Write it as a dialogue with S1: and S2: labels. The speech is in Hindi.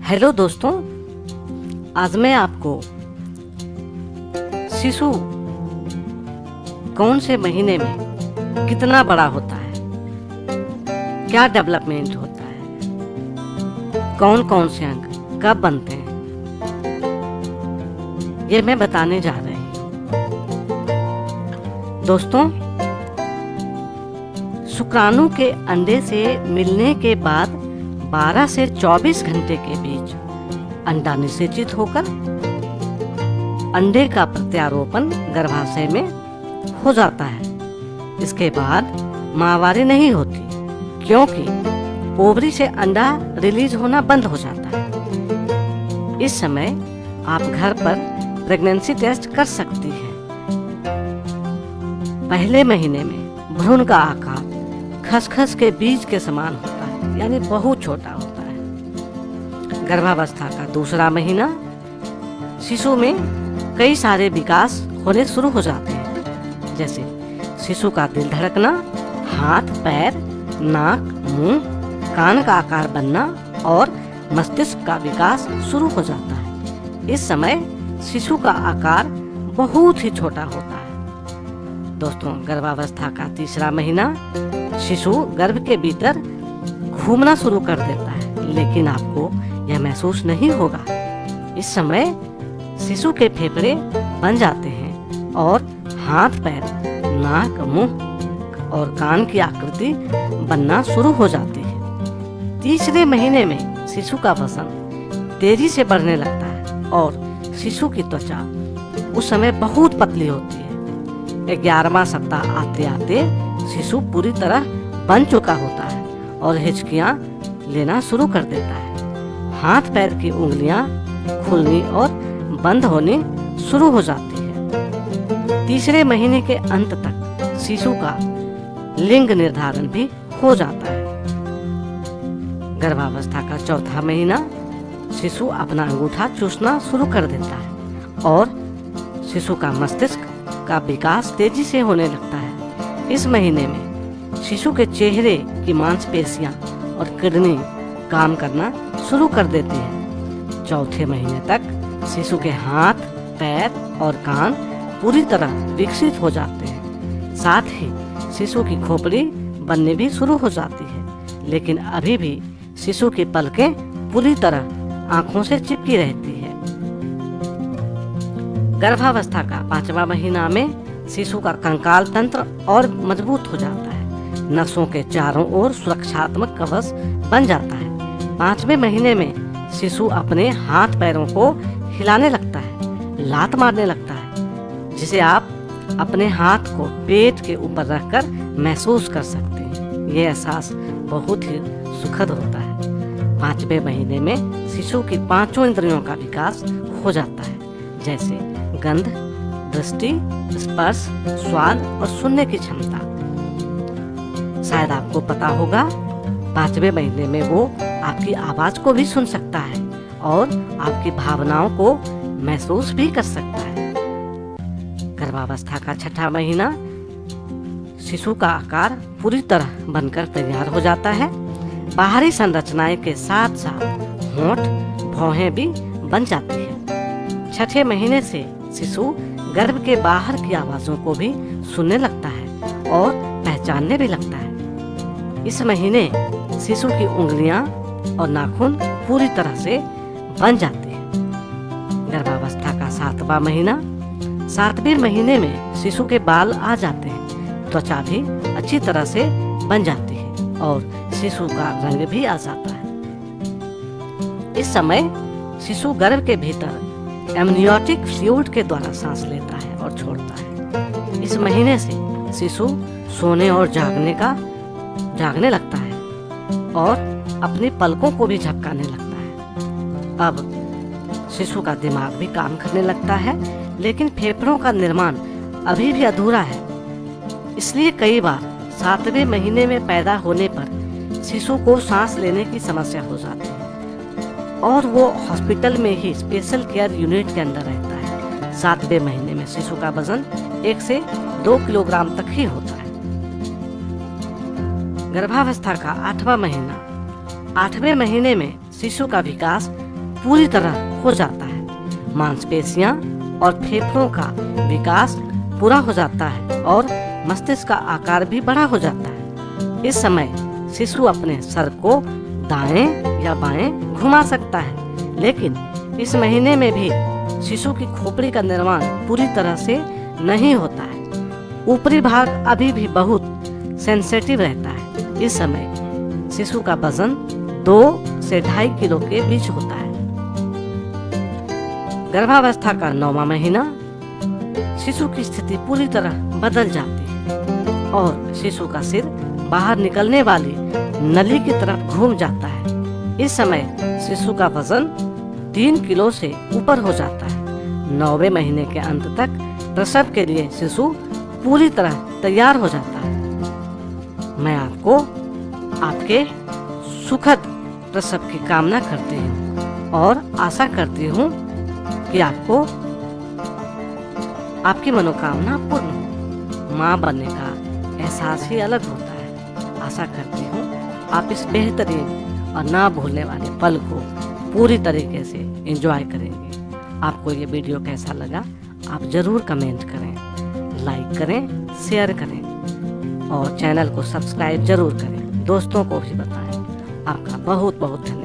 S1: हेलो दोस्तों, आज मैं आपको शिशु कौन से महीने में कितना बड़ा होता है, क्या डेवलपमेंट होता है, कौन कौन से अंग कब बनते हैं, ये मैं बताने जा रही हूँ। दोस्तों, शुक्राणु के अंडे से मिलने के बाद 12 से 24 घंटे के बीच अंडा निषेचित होकर अंडे का प्रत्यारोपण गर्भाशय में हो जाता है। इसके बाद माहवारी नहीं होती, क्योंकि ओवरी से अंडा रिलीज होना बंद हो जाता है। इस समय आप घर पर प्रेगनेंसी टेस्ट कर सकती हैं। पहले महीने में भ्रूण का आकार खसखस के बीज के समान होता है, यानी बहुत छोटा होता है। गर्भावस्था का दूसरा महीना शिशु में कई सारे विकास होने शुरू हो जाते हैं, जैसे शिशु का दिल धड़कना, हाथ पैर, नाक, मुंह, कान का आकार बनना और मस्तिष्क का विकास शुरू हो जाता है। इस समय शिशु का आकार बहुत ही छोटा होता है। दोस्तों, गर्भावस्था का तीसरा महीना शिशु गर्भ के भीतर घूमना शुरू कर देता है, लेकिन आपको यह महसूस नहीं होगा। इस समय शिशु के फेफड़े बन जाते हैं और हाथ पैर, नाक, मुंह और कान की आकृति बनना शुरू हो जाती है। तीसरे महीने में शिशु का वजन तेजी से बढ़ने लगता है और शिशु की त्वचा उस समय बहुत पतली होती है। 11वां सप्ताह आते आते शिशु पूरी तरह बन चुका होता है और हिचकियां लेना शुरू कर देता है। हाथ पैर की उंगलियां खुलनी और बंद होनी शुरू हो जाती है। तीसरे महीने के अंत तक शिशु का लिंग निर्धारण भी हो जाता है। गर्भावस्था का चौथा महीना शिशु अपना अंगूठा चूसना शुरू कर देता है और शिशु का मस्तिष्क का विकास तेजी से होने लगता है। इस महीने में शिशु के चेहरे की मांसपेशियां और किडनी काम करना शुरू कर देती हैं। चौथे महीने तक शिशु के हाथ, पैर और कान पूरी तरह विकसित हो जाते हैं। साथ ही शिशु की खोपड़ी बनने भी शुरू हो जाती है, लेकिन अभी भी शिशु की पलकें पूरी तरह आंखों से चिपकी रहती है। गर्भावस्था का 5वां महीना में शिशु का कंकाल तंत्र और मजबूत हो जाता है। नसों के चारों ओर सुरक्षात्मक कवच बन जाता है। 5वें महीने में शिशु अपने हाथ पैरों को हिलाने लगता है, लात मारने लगता है, जिसे आप अपने हाथ को पेट के ऊपर रखकर महसूस कर सकते हैं। यह एहसास बहुत ही सुखद होता है। 5वें महीने में शिशु की 5 इंद्रियों का विकास हो जाता है, जैसे गंध, दृष्टि, स्पर्श, स्वाद और सुनने की क्षमता। शायद आपको पता होगा, 5वें महीने में वो आपकी आवाज को भी सुन सकता है और आपकी भावनाओं को महसूस भी कर सकता है। गर्भावस्था का 6वां महीना शिशु का आकार पूरी तरह बनकर तैयार हो जाता है। बाहरी संरचनाएं के साथ साथ होंठ, भौहें भी बन जाती है। 6ठे महीने से शिशु गर्भ के बाहर की आवाजों को भी सुनने लगता है और पहचानने भी लगता है। इस महीने शिशु की उंगलियां और नाखून पूरी तरह से बन जाते हैं। गर्भावस्था का 7वां महीना 7वें महीने में शिशु के बाल आ जाते हैं, त्वचा भी अच्छी तरह से बन जाती है और शिशु का रंग भी आ जाता है। इस समय शिशु गर्भ के भीतर एमनियोटिक फ्लूइड के द्वारा सांस लेता है और छोड़ता है। इस महीने से शिशु सोने और जागने लगता है और अपनी पलकों को भी झपकाने लगता है। अब शिशु का दिमाग भी काम करने लगता है, लेकिन फेफड़ों का निर्माण अभी भी अधूरा है। इसलिए कई बार 7वें महीने में पैदा होने पर शिशु को सांस लेने की समस्या हो जाती है और वो हॉस्पिटल में ही स्पेशल केयर यूनिट के अंदर रहता है। 7वें महीने में शिशु का वजन 1 से 2 किलोग्राम तक ही होता है। गर्भावस्था का 8वां महीना 8वें महीने में शिशु का विकास पूरी तरह हो जाता है। मांसपेशियां और फेफड़ों का विकास पूरा हो जाता है और मस्तिष्क का आकार भी बड़ा हो जाता है। इस समय शिशु अपने सर को दाएं या बाएं घुमा सकता है, लेकिन इस महीने में भी शिशु की खोपड़ी का निर्माण पूरी तरह से नहीं होता है। ऊपरी भाग अभी भी बहुत सेंसिटिव रहता है। इस समय शिशु का वजन 2 से 2.5 किलो के बीच होता है। गर्भावस्था का 9वां महीना, शिशु की स्थिति पूरी तरह बदल जाती है और शिशु का सिर बाहर निकलने वाली नली की तरफ घूम जाता है। इस समय शिशु का वजन 3 किलो से ऊपर हो जाता है। 9वें महीने के अंत तक प्रसव के लिए शिशु पूरी तरह तैयार हो जाता है। मैं आपको आपके सुखद प्रसव की कामना करती हूँ और आशा करती हूँ कि आपको आपकी मनोकामना पूर्ण हो। माँ बनने का एहसास ही अलग होता है। आशा करती हूँ आप इस बेहतरीन और ना भूलने वाले पल को पूरी तरीके से एंजॉय करेंगे। आपको ये वीडियो कैसा लगा आप ज़रूर कमेंट करें, लाइक करें, शेयर करें और चैनल को सब्सक्राइब जरूर करें। दोस्तों को भी बताएं। आपका बहुत बहुत धन्यवाद।